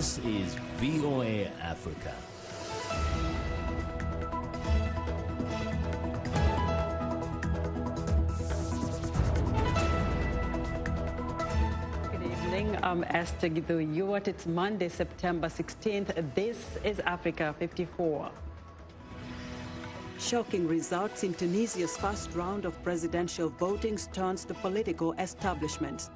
This is VOA Africa. Good evening. I'm Esther Gidhu. It's Monday, September 16th. This is Africa 54. Shocking results in Tunisia's first round of presidential voting turns the political establishment.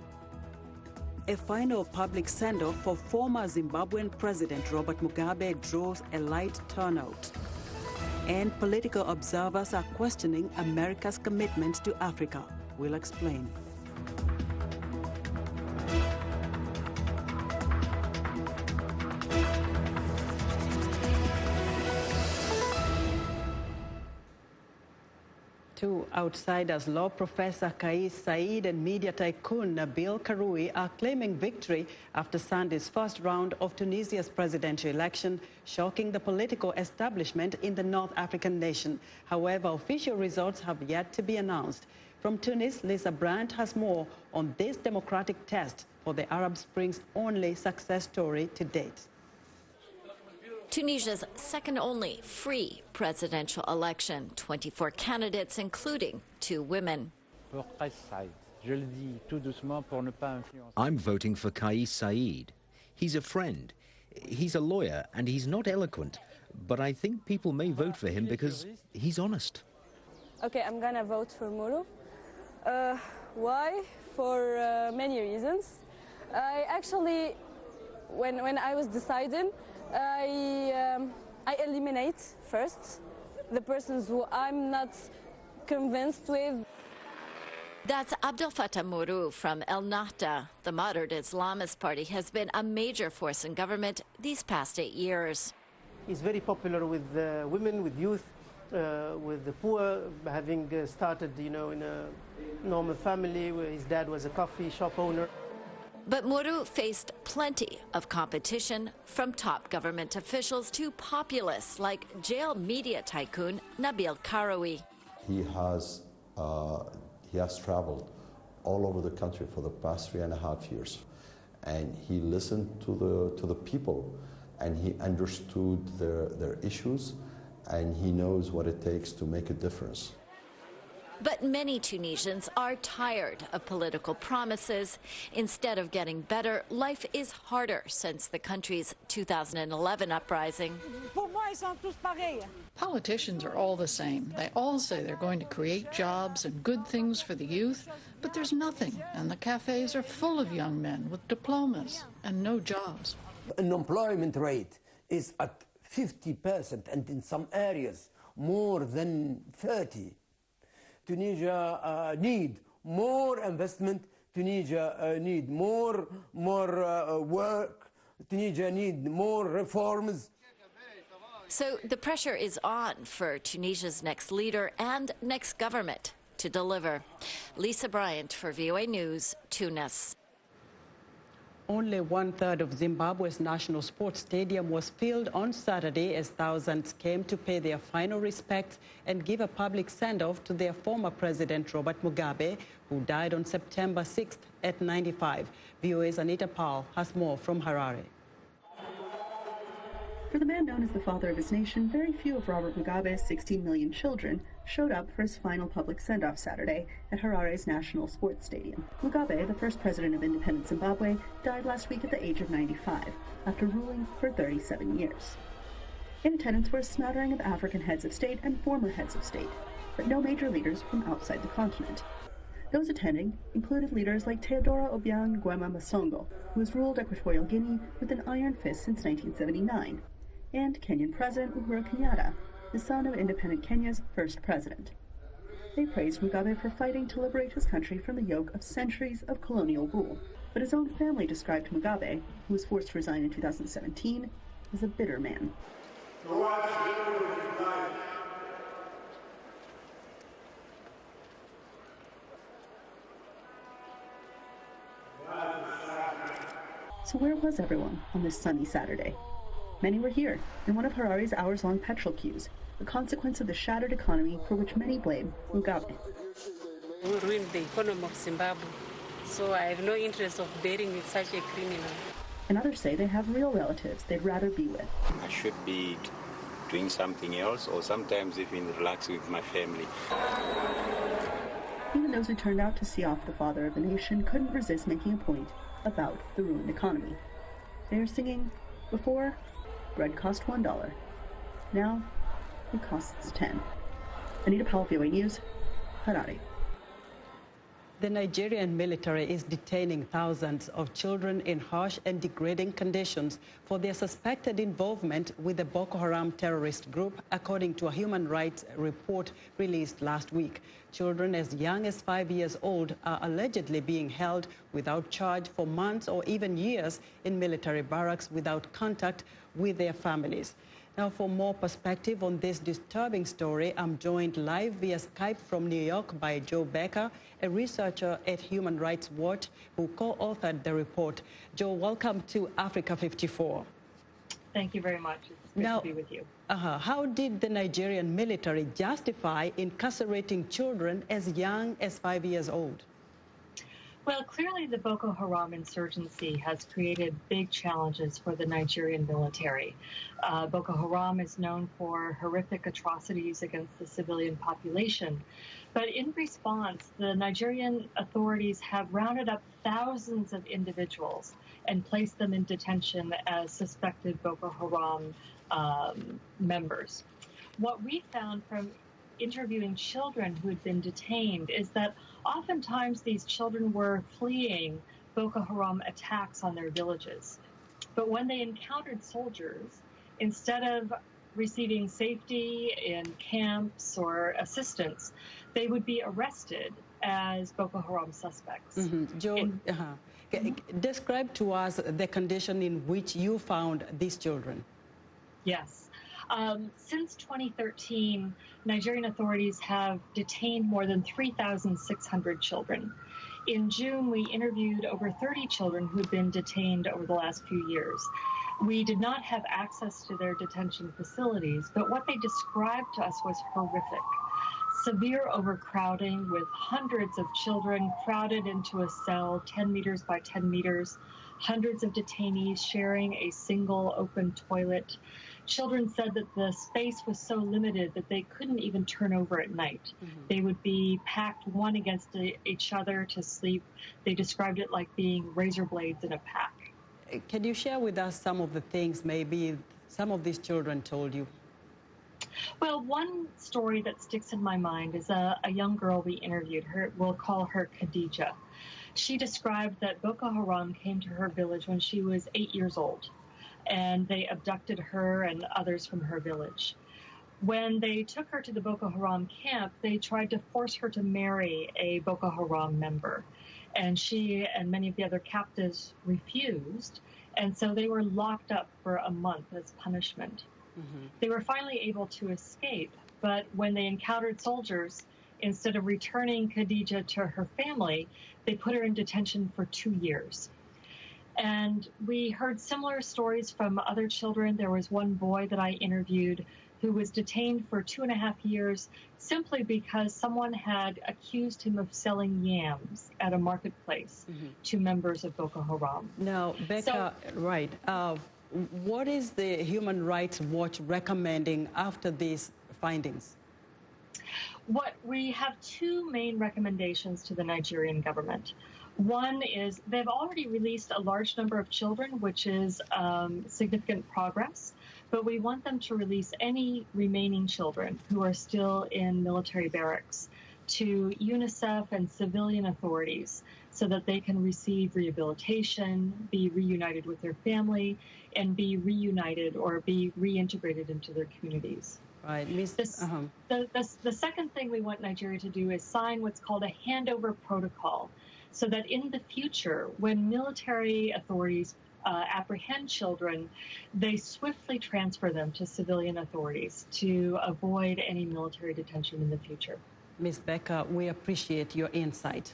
A final public send-off for former Zimbabwean President Robert Mugabe draws a light turnout. And political observers are questioning America's commitment to Africa. We'll explain. Two outsiders, law professor Kais Said and media tycoon Nabil Karoui, are claiming victory after Sunday's first round of Tunisia's presidential election, shocking the political establishment in the North African nation. However, official results have yet to be announced. From Tunis, Lisa Brandt has more on this democratic test for the Arab Spring's only success story to date. Tunisia's second only free presidential election, 24 candidates, including 2 women. I'm voting for Kais Said. He's a friend. He's a lawyer, and he's not eloquent. But I think people may vote for him because he's honest. Okay, I'm gonna vote for Mourou. Why? For many reasons. I actually, when I was deciding, I eliminate first the persons who I'm not convinced with. That's Abdel Fattah Mourou from El Nahda. The moderate Islamist party has been a major force in government these past 8 years. He's very popular with women, with youth, with the poor, having started, in a normal family where his dad was a coffee shop owner. But Mourou faced plenty of competition from top government officials to populists like jail media tycoon Nabil Karoui. He has traveled all over the country for the past 3.5 years, and he listened to the people, and he understood their issues, and he knows what it takes to make a difference. But many Tunisians are tired of political promises. Instead of getting better, life is harder since the country's 2011 uprising. Politicians are all the same. They all say they're going to create jobs and good things for the youth, but there's nothing, and the cafes are full of young men with diplomas and no jobs. Unemployment rate is at 50%, and in some areas more than 30%. Tunisia need more investment. Tunisia need more work. Tunisia need more reforms. So the pressure is on for Tunisia's next leader and next government to deliver. Lisa Bryant for VOA News, Tunis. Only 1/3 of Zimbabwe's national sports stadium was filled on Saturday as thousands came to pay their final respects and give a public send-off to their former president, Robert Mugabe, who died on September 6th at 95. VOA's Anita Powell has more from Harare. For the man known as the father of his nation, very few of Robert Mugabe's 16 million children showed up for his final public send-off Saturday at Harare's National Sports Stadium. Mugabe, the first president of independent Zimbabwe, died last week at the age of 95, after ruling for 37 years. In attendance were a smattering of African heads of state and former heads of state, but no major leaders from outside the continent. Those attending included leaders like Teodoro Obiang Nguema Masongo, who has ruled Equatorial Guinea with an iron fist since 1979, and Kenyan President Uhuru Kenyatta, the son of independent Kenya's first president. They praised Mugabe for fighting to liberate his country from the yoke of centuries of colonial rule. But his own family described Mugabe, who was forced to resign in 2017, as a bitter man. So where was everyone on this sunny Saturday? Many were here, in one of Harare's hours-long petrol queues, a consequence of the shattered economy for which many blame Mugabe. We ruined the economy of Zimbabwe, so I have no interest of bearing with such a criminal. And others say they have real relatives they'd rather be with. I should be doing something else, or sometimes even relaxing with my family. Even those who turned out to see off the father of the nation couldn't resist making a point about the ruined economy. They are singing, before, bread cost $1. Now, it costs 10. Anita Powell, VOA News, Harare. The Nigerian military is detaining thousands of children in harsh and degrading conditions for their suspected involvement with the Boko Haram terrorist group, according to a human rights report released last week. Children as young as 5 years old are allegedly being held without charge for months or even years in military barracks without contact with their families. Now, for more perspective on this disturbing story, I'm joined live via Skype from New York by Joe Becker, a researcher at Human Rights Watch who co-authored the report. Joe, welcome to Africa 54. Thank you very much. It's good to be with you. How did the Nigerian military justify incarcerating children as young as 5 years old? Well, clearly the Boko Haram insurgency has created big challenges for the Nigerian military. Boko Haram is known for horrific atrocities against the civilian population. But in response, the Nigerian authorities have rounded up thousands of individuals and placed them in detention as suspected Boko Haram members. What we found from interviewing children who had been detained is that oftentimes these children were fleeing Boko Haram attacks on their villages. But when they encountered soldiers, instead of receiving safety in camps or assistance, they would be arrested as Boko Haram suspects. Joe, describe to us the condition in which you found these children. Yes. Since 2013, Nigerian authorities have detained more than 3,600 children. In June, we interviewed over 30 children who'd been detained over the last few years. We did not have access to their detention facilities, but what they described to us was horrific. Severe overcrowding with hundreds of children crowded into a cell 10 meters by 10 meters, hundreds of detainees sharing a single open toilet. Children said that the space was so limited that they couldn't even turn over at night. They would be packed one against each other to sleep. They described it like being razor blades in a pack. Can you share with us some of the things maybe some of these children told you? Well, one story that sticks in my mind is a young girl we interviewed. We'll call her Khadija. She described that Boko Haram came to her village when she was 8 years old, and they abducted her and others from her village. When they took her to the Boko Haram camp, they tried to force her to marry a Boko Haram member. And she and many of the other captives refused, and so they were locked up for a month as punishment. They were finally able to escape, but when they encountered soldiers, instead of returning Khadija to her family, they put her in detention for 2 years. And we heard similar stories from other children. There was one boy that I interviewed who was detained for 2.5 years simply because someone had accused him of selling yams at a marketplace to members of Boko Haram. Now, Becca, what is the Human Rights Watch recommending after these findings? We have two main recommendations to the Nigerian government. One is they've already released a large number of children, which is significant progress, but we want them to release any remaining children who are still in military barracks to UNICEF and civilian authorities so that they can receive rehabilitation, be reunited with their family, and be reunited or be reintegrated into their communities. Right. The second thing we want Nigeria to do is sign what's called a handover protocol, so that in the future, when military authorities apprehend children, they swiftly transfer them to civilian authorities to avoid any military detention in the future. Ms. Becker, we appreciate your insight.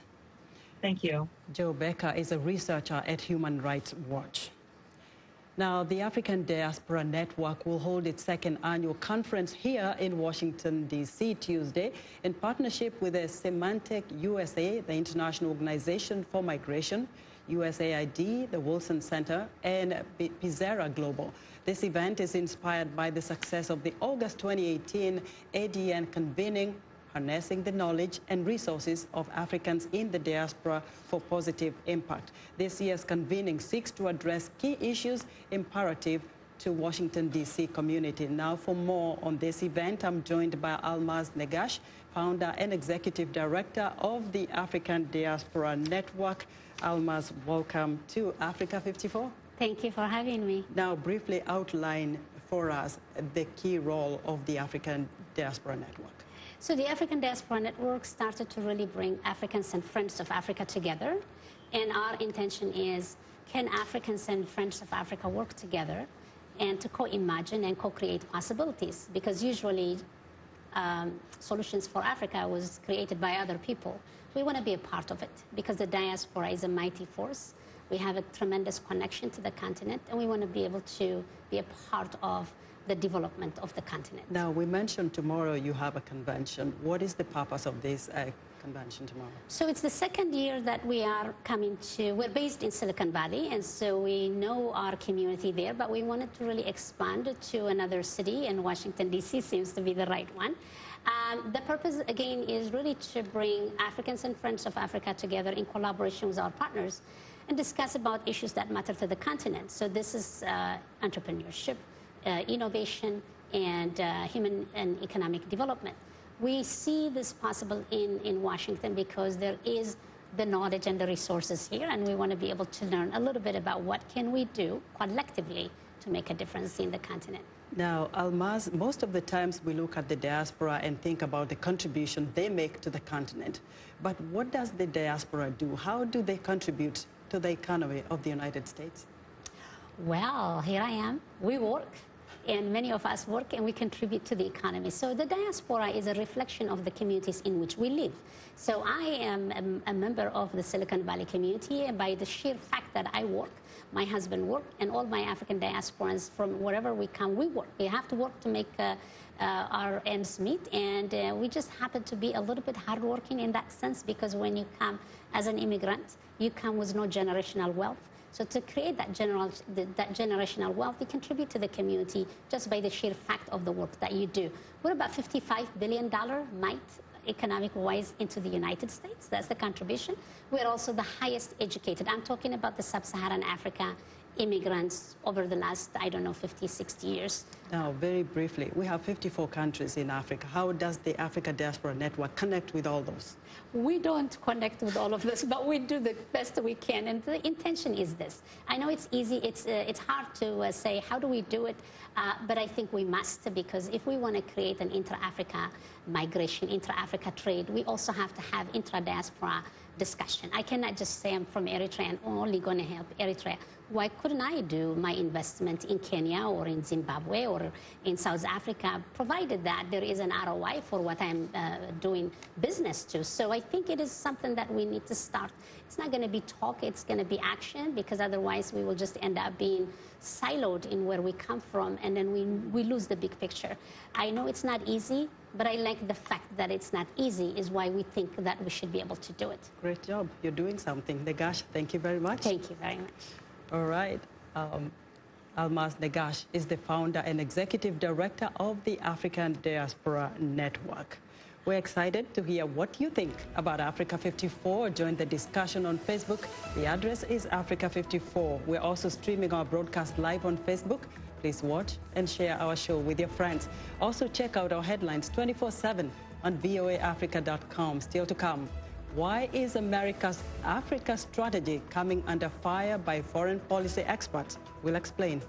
Thank you. Joe Becker is a researcher at Human Rights Watch. Now, the African Diaspora Network will hold its second annual conference here in Washington, D.C. Tuesday in partnership with the Semantic USA, the International Organization for Migration, USAID, the Wilson Center, and Pizarra Global. This event is inspired by the success of the August 2018 ADN convening, harnessing the knowledge and resources of Africans in the diaspora for positive impact. This year's convening seeks to address key issues imperative to Washington, D.C. community. Now, for more on this event, I'm joined by Almaz Negash, founder and executive director of the African Diaspora Network. Almaz, welcome to Africa 54. Thank you for having me. Now, briefly outline for us the key role of the African Diaspora Network. So the African Diaspora Network started to really bring Africans and Friends of Africa together. And our intention is, can Africans and Friends of Africa work together and to co-imagine and co-create possibilities? Because usually solutions for Africa was created by other people. We want to be a part of it because the diaspora is a mighty force. We have a tremendous connection to the continent, and we want to be able to be a part of the development of the continent. Now, we mentioned tomorrow you have a convention. What is the purpose of this convention tomorrow? So it's the second year that we are coming to, we're based in Silicon Valley, and so we know our community there, but we wanted to really expand to another city, and Washington, D.C. seems to be the right one. The purpose, again, is really to bring Africans and Friends of Africa together in collaboration with our partners and discuss about issues that matter to the continent. So this is entrepreneurship, innovation, and human and economic development. We see this possible in Washington because there is the knowledge and the resources here, and we want to be able to learn a little bit about what can we do collectively to make a difference in the continent. Now, Almaz, most of the times we look at the diaspora and think about the contribution they make to the continent. But what does the diaspora do? How do they contribute to the economy of the United States? Well, here I am. We work, and many of us work, and we contribute to the economy. So the diaspora is a reflection of the communities in which we live. So I am a member of the Silicon Valley community, and by the sheer fact that I work, my husband worked, and all my African diasporans from wherever we come, we work. We have to work to make our ends meet, and we just happen to be a little bit hardworking in that sense, because when you come as an immigrant, you come with no generational wealth. So to create that generational wealth, you contribute to the community just by the sheer fact of the work that you do. We're about $55 billion might economic-wise into the United States. That's the contribution. We're also the highest educated. I'm talking about the sub-Saharan Africa immigrants over the last, I don't know, 50, 60 years. Now, very briefly, we have 54 countries in Africa. How does the Africa Diaspora Network connect with all those? We don't connect with all of this, but we do the best we can, and the intention is this. I know it's easy, it's hard to say, how do we do it? But I think we must, because if we want to create an intra-Africa migration, intra-Africa trade, we also have to have intra-diaspora discussion. I cannot just say I'm from Eritrea and only going to help Eritrea. Why couldn't I do my investment in Kenya or in Zimbabwe or in South Africa, provided that there is an ROI for what I'm doing business to? So I think it is something that we need to start. It's not going to be talk, it's going to be action, because otherwise we will just end up being siloed in where we come from, and then we lose the big picture. I know it's not easy, but I like the fact that it's not easy is why we think that we should be able to do it. Great job. You're doing something. Negash, thank you very much. Thank you very much. All right. Almaz Negash is the founder and executive director of the African Diaspora Network. We're excited to hear what you think about Africa 54. Join the discussion on Facebook. The address is Africa 54. We're also streaming our broadcast live on Facebook. Please watch and share our show with your friends. Also check out our headlines 24/7 on voaafrica.com. Still to come, why is America's Africa strategy coming under fire by foreign policy experts? We'll explain.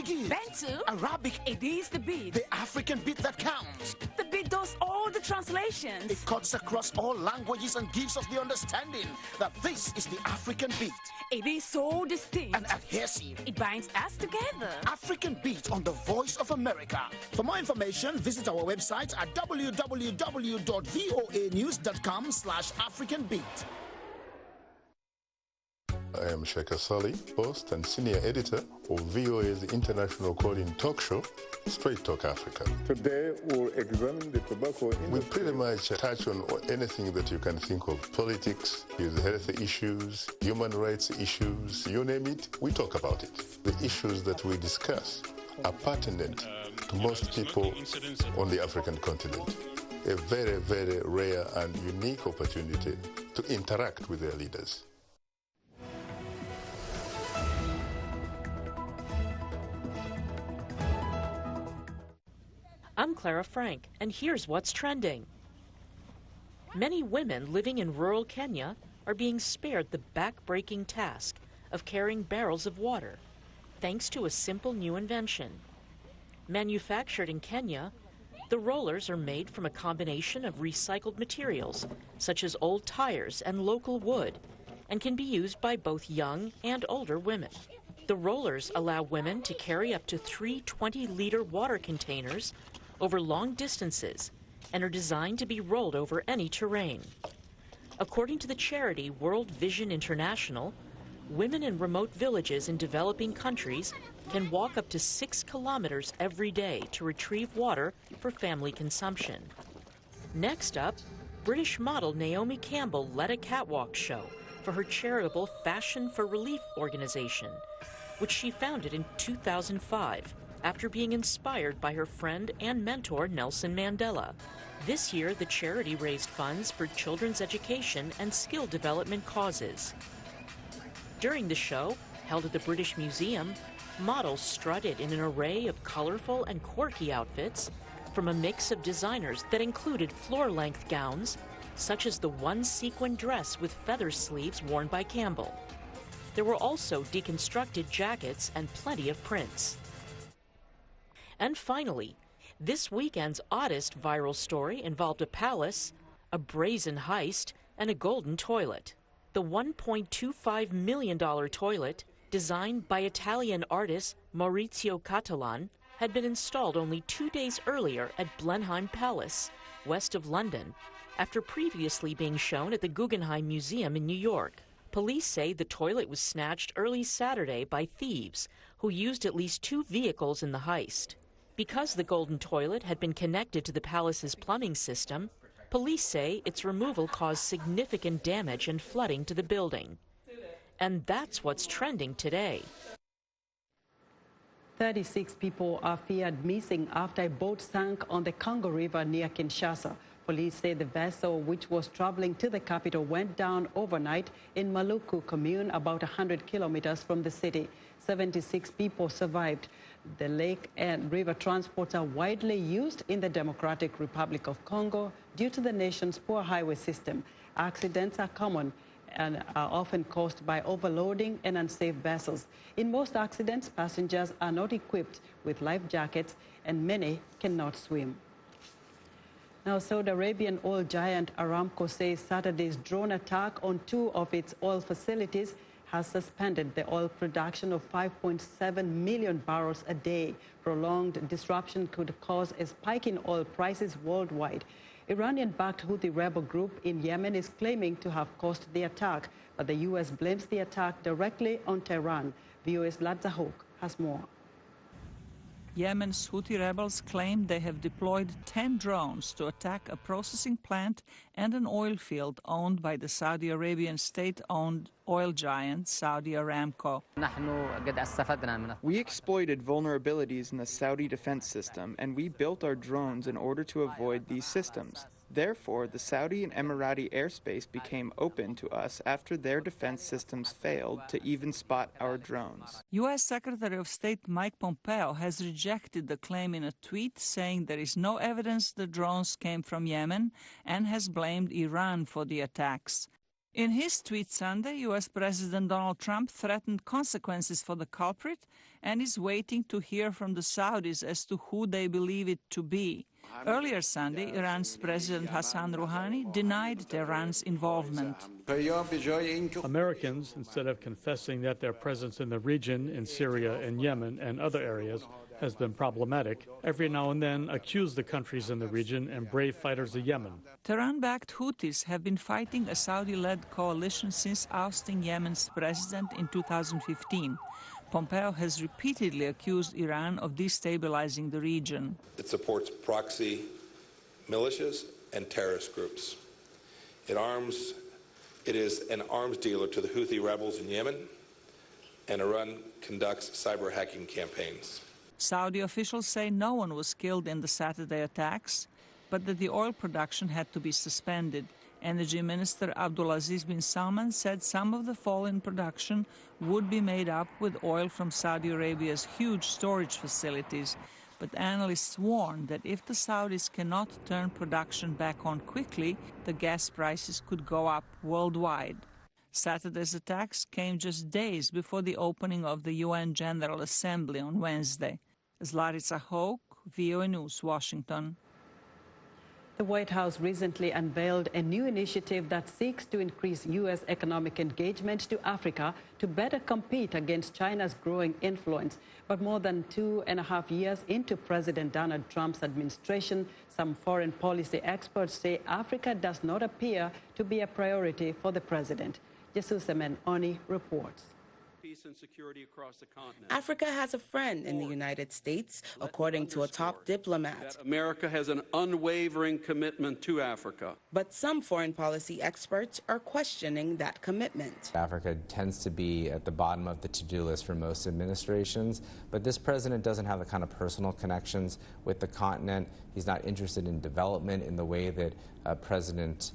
Portuguese, Bantu, Arabic. It is the beat. The African beat that counts. The beat does all the translations. It cuts across all languages and gives us the understanding that this is the African beat. It is so distinct and adhesive. It binds us together. African beat on the Voice of America. For more information, visit our website at www.voanews.com/AfricanBeat. I am Sheikha Sali, host and senior editor of VOA's international call-in talk show, Straight Talk Africa. Today we'll examine the tobacco industry. We pretty much touch on anything that you can think of. Politics, health issues, human rights issues, you name it, we talk about it. The issues that we discuss are pertinent to most people on the African continent. A very, very rare and unique opportunity to interact with their leaders. I'm Clara Frank, and here's what's trending. Many women living in rural Kenya are being spared the back-breaking task of carrying barrels of water, thanks to a simple new invention. Manufactured in Kenya, the rollers are made from a combination of recycled materials, such as old tires and local wood, and can be used by both young and older women. The rollers allow women to carry up to 3 20-liter water containers over long distances and are designed to be rolled over any terrain. According to the charity World Vision International, women in remote villages in developing countries can walk up to 6 kilometers every day to retrieve water for family consumption. Next up, British model Naomi Campbell led a catwalk show for her charitable Fashion for Relief organization, which she founded in 2005 after being inspired by her friend and mentor Nelson Mandela. This year, the charity raised funds for children's education and skill development causes. During the show, held at the British Museum, models strutted in an array of colorful and quirky outfits from a mix of designers that included floor-length gowns, such as the one-sequin dress with feather sleeves worn by Campbell. There were also deconstructed jackets and plenty of prints. And finally, this weekend's oddest viral story involved a palace, a brazen heist, and a golden toilet. The $1.25 million toilet, designed by Italian artist Maurizio Catalan, had been installed only 2 days earlier at Blenheim Palace, west of London, after previously being shown at the Guggenheim Museum in New York. Police say the toilet was snatched early Saturday by thieves who used at least 2 vehicles in the heist. Because the golden toilet had been connected to the palace's plumbing system, police say its removal caused significant damage and flooding to the building. And that's what's trending today. 36 people are feared missing after a boat sank on the Congo River near Kinshasa. Police say the vessel, which was traveling to the capital, went down overnight in Maluku commune, about 100 kilometers from the city. 76 people survived. The lake and river transports are widely used in the Democratic Republic of Congo due to the nation's poor highway system. Accidents are common and are often caused by overloading and unsafe vessels. In most accidents, passengers are not equipped with life jackets and many cannot swim. Now, Saudi Arabian oil giant Aramco says Saturday's drone attack on 2 of its oil facilities has suspended the oil production of 5.7 million barrels a day. Prolonged disruption could cause a spike in oil prices worldwide. Iranian-backed Houthi rebel group in Yemen is claiming to have caused the attack, but the U.S. blames the attack directly on Tehran. VOA's Ladzahouk has more. Yemen's Houthi rebels claim they have deployed 10 drones to attack a processing plant and an oil field owned by the Saudi Arabian state-owned oil giant Saudi Aramco. We exploited vulnerabilities in the Saudi defense system, and we built our drones in order to avoid these systems. Therefore, the Saudi and Emirati airspace became open to us after their defense systems failed to even spot our drones. U.S. Secretary of State Mike Pompeo has rejected the claim in a tweet, saying there is no evidence the drones came from Yemen, and has blamed Iran for the attacks. In his tweet Sunday, U.S. President Donald Trump threatened consequences for the culprit and is waiting to hear from the Saudis as to who they believe it to be. Earlier Sunday, Iran's President Hassan Rouhani denied Tehran's involvement. Americans, instead of confessing that their presence in the region, in Syria and Yemen and other areas, has been problematic, every now and then accuse the countries in the region and brave fighters of Yemen. Tehran-backed Houthis have been fighting a Saudi-led coalition since ousting Yemen's president in 2015. Pompeo has repeatedly accused Iran of destabilizing the region. It supports proxy militias and terrorist groups. It is an arms dealer to the Houthi rebels in Yemen, and Iran conducts cyber hacking campaigns. Saudi officials say no one was killed in the Saturday attacks, but that the oil production had to be suspended. Energy Minister Abdulaziz bin Salman said some of the fall in production would be made up with oil from Saudi Arabia's huge storage facilities. But analysts warn that if the Saudis cannot turn production back on quickly, the gas prices could go up worldwide. Saturday's attacks came just days before the opening of the UN General Assembly on Wednesday. Zlarica Hoke, VOA News, Washington. The White House recently unveiled a new initiative that seeks to increase U.S. economic engagement to Africa to better compete against China's growing influence. But more than 2.5 years into President Donald Trump's administration, some foreign policy experts say Africa does not appear to be a priority for the president. Jesus Oni reports. And security across the continent. Africa has a friend in the United States, according to a top diplomat. America has an unwavering commitment to Africa. But some foreign policy experts are questioning that commitment. Africa tends to be at the bottom of the to-do list for most administrations, but this president doesn't have the kind of personal connections with the continent. He's not interested in development in the way that President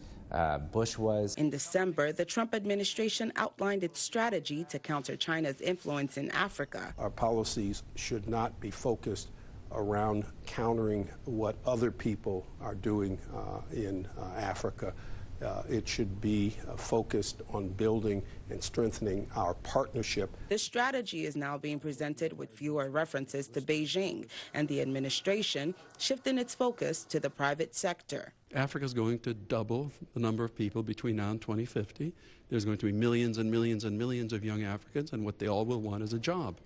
Bush was. In December, the Trump administration outlined its strategy to counter China's influence in Africa. Our policies should not be focused around countering what other people are doing in Africa. It should be focused on building and strengthening our partnership. This strategy is now being presented with fewer references to Beijing, and the administration shifting its focus to the private sector. Africa is going to double the number of people between now and 2050. There's going to be millions and millions and millions of young Africans, and what they all will want is a job.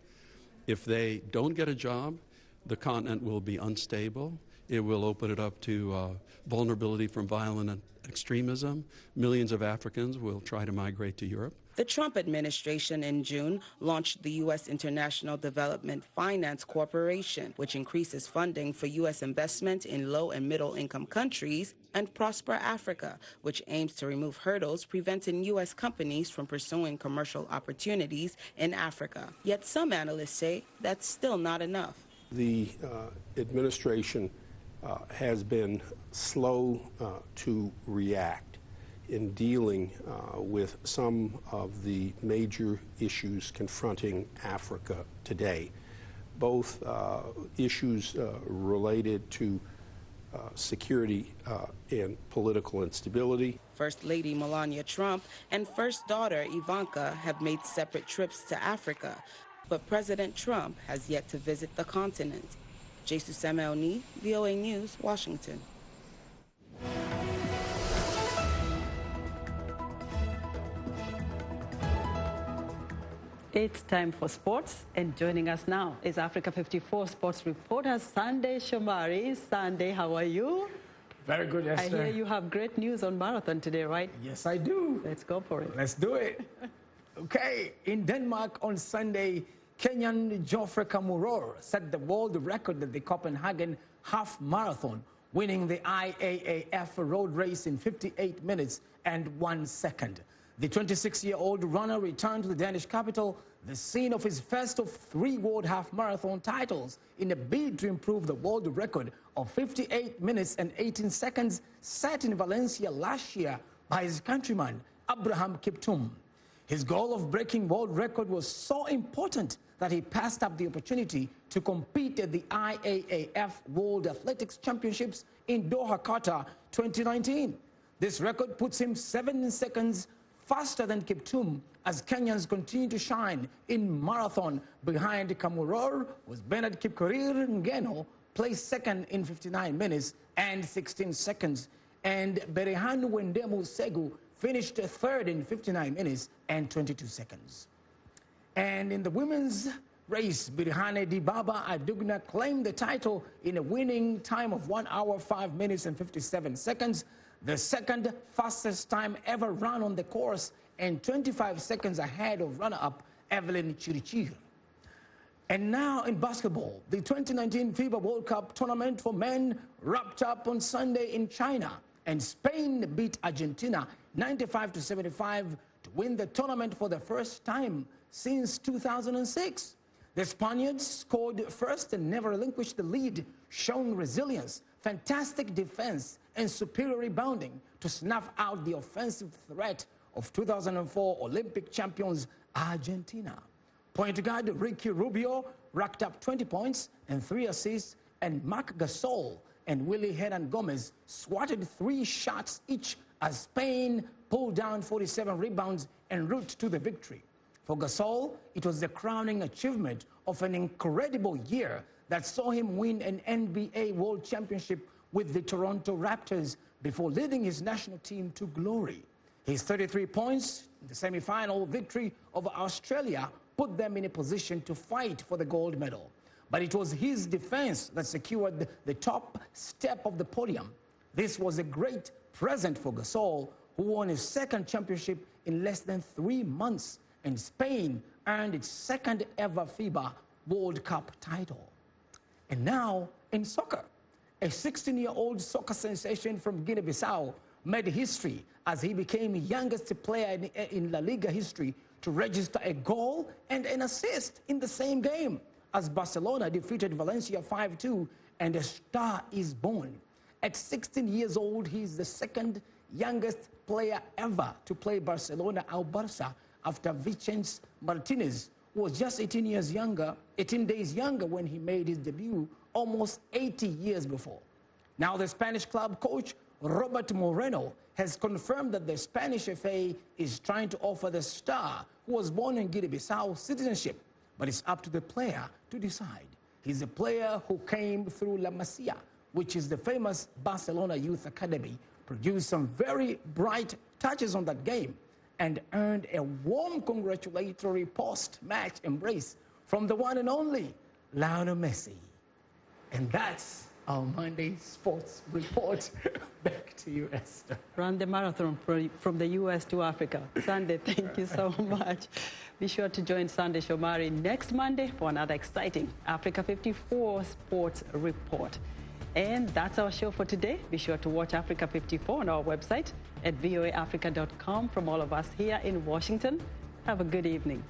If they don't get a job, the continent will be unstable. It will open it up to vulnerability from violent extremism. Millions of Africans will try to migrate to Europe. The Trump administration in June launched the U.S. International Development Finance Corporation, which increases funding for U.S. investment in low and middle income countries, and Prosper Africa, which aims to remove hurdles preventing U.S. companies from pursuing commercial opportunities in Africa. Yet some analysts say that's still not enough. The administration has been slow to react in dealing with some of the major issues confronting Africa today, both issues related to security and political instability. First Lady Melania Trump and First Daughter Ivanka have made separate trips to Africa, but President Trump has yet to visit the continent. Jesus Oni, VOA News, Washington. It's time for sports, and joining us now is Africa 54 sports reporter Sunday Shomari. Sunday, how are you? Very good, Esther. I hear you have great news on marathon today, right? Yes, I do. Let's go for it. Let's do it. Okay, in Denmark on Sunday, Kenyan Geoffrey Kamworor set the world record at the Copenhagen Half Marathon, winning the IAAF road race in 58 minutes and 1 second. The 26-year-old runner returned to the Danish capital, the scene of his first of 3 world half marathon titles, in a bid to improve the world record of 58 minutes and 18 seconds set in Valencia last year by his countryman, Abraham Kiptum. His goal of breaking world record was so important that he passed up the opportunity to compete at the IAAF World Athletics Championships in Doha, Qatar 2019. This record puts him 7 seconds faster than Kiptum as Kenyans continue to shine in marathon. Behind Kamuror was Bernard Kipkorir Ngeno, placed second in 59 minutes and 16 seconds. And Berehanu Wendemu Segu finished third in 59 minutes and 22 seconds. And in the women's race, Birhane Dibaba Adugna claimed the title in a winning time of 1 hour, 5 minutes and 57 seconds, the second fastest time ever run on the course and 25 seconds ahead of runner-up Evelyn Chirichir. And now in basketball, the 2019 FIBA World Cup tournament for men wrapped up on Sunday in China, and Spain beat Argentina 95-75 to win the tournament for the first time since 2006. The Spaniards scored first and never relinquished the lead, showing resilience, fantastic defense, and superior rebounding to snuff out the offensive threat of 2004 Olympic champions Argentina. Point guard Ricky Rubio racked up 20 points and 3 assists, and Marc Gasol and Willie Hernan Gomez swatted 3 shots each as Spain pulled down 47 rebounds en route to the victory. For Gasol, it was the crowning achievement of an incredible year that saw him win an NBA World Championship with the Toronto Raptors before leading his national team to glory. His 33 points in the semi-final victory over Australia put them in a position to fight for the gold medal. But it was his defense that secured the top step of the podium. This was a great present for Gasol, who won his second championship in less than 3 months, and Spain earned its second ever FIBA World Cup title. And now in soccer, a 16-year-old soccer sensation from Guinea-Bissau made history as he became the youngest player in La Liga history to register a goal and an assist in the same game, as Barcelona defeated Valencia 5-2, and a star is born. At 16 years old, he's the second youngest player ever to play Barcelona Al Barça, after Vicente Martinez, who was just 18 days younger when he made his debut almost 80 years before. Now the Spanish club coach Robert Moreno has confirmed that the Spanish FA is trying to offer the star, who was born in Guinea-Bissau, citizenship, but it's up to the player to decide. He's a player who came through La Masia, which is the famous Barcelona youth academy, produced some very bright touches on that game, and earned a warm congratulatory post-match embrace from the one and only Lionel Messi. And that's our Monday Sports Report. Back to you, Esther. Run the marathon from the U.S. to Africa. Sunday, thank you so much. Be sure to join Sunday Shomari next Monday for another exciting Africa 54 Sports Report. And that's our show for today. Be sure to watch Africa 54 on our website at voaafrica.com. From all of us here in Washington, have a good evening.